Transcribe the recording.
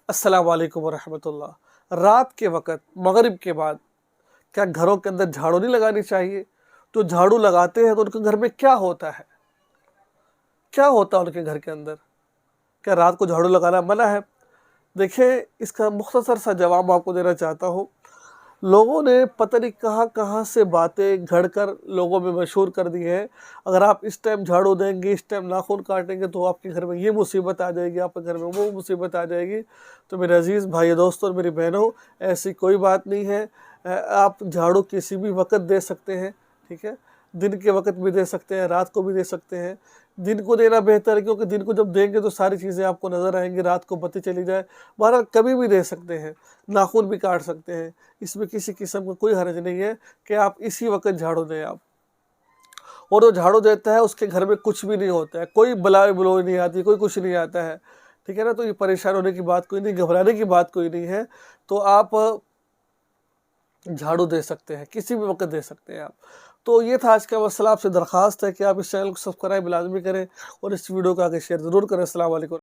السلام علیکم ورحمۃ اللہ۔ رات کے وقت مغرب کے بعد کیا گھروں کے اندر جھاڑو نہیں لگانی چاہیے؟ تو جھاڑو لگاتے ہیں تو ان کے گھر میں کیا ہوتا ہے؟ کیا ہوتا ہے ان کے گھر کے اندر؟ کیا رات کو جھاڑو لگانا منع ہے؟ دیکھیں، اس کا مختصر سا جواب میں آپ کو دینا چاہتا ہوں۔ لوگوں نے پتہ نہیں کہاں کہاں سے باتیں گھڑ کر لوگوں میں مشہور کر دی ہیں۔ اگر آپ اس ٹائم جھاڑو دیں گے، اس ٹائم ناخن کاٹیں گے تو آپ کے گھر میں یہ مصیبت آ جائے گی، آپ کے گھر میں وہ مصیبت آ جائے گی۔ تو میرے عزیز بھائی دوستوں اور میری بہنوں، ایسی کوئی بات نہیں ہے۔ آپ جھاڑو کسی بھی وقت دے سکتے ہیں، ٹھیک ہے؟ دن کے وقت بھی دے سکتے ہیں، رات کو بھی دے سکتے ہیں۔ دن کو دینا بہتر ہے، کیونکہ دن کو جب دیں گے تو ساری چیزیں آپ کو نظر آئیں گی، رات کو بتی چلی جائے۔ بہرحال کبھی بھی دے سکتے ہیں، ناخن بھی کاٹ سکتے ہیں، اس میں کسی قسم کا کوئی حرج نہیں ہے کہ آپ اسی وقت جھاڑو دیں آپ۔ اور جو جھاڑو دیتا ہے اس کے گھر میں کچھ بھی نہیں ہوتا ہے، کوئی بلائے بلوئی نہیں آتی، کوئی کچھ نہیں آتا ہے، ٹھیک ہے نا؟ تو یہ پریشان ہونے کی بات کوئی نہیں، گھبرانے کی بات کوئی نہیں ہے۔ تو آپ جھاڑو دے سکتے ہیں، کسی بھی وقت دے سکتے ہیں آپ۔ تو یہ تھا آج کا مسئلہ۔ آپ سے درخواست ہے کہ آپ اس چینل کو سبسکرائب لازمی کریں اور اس ویڈیو کو آگے شیئر ضرور کریں۔ السلام علیکم۔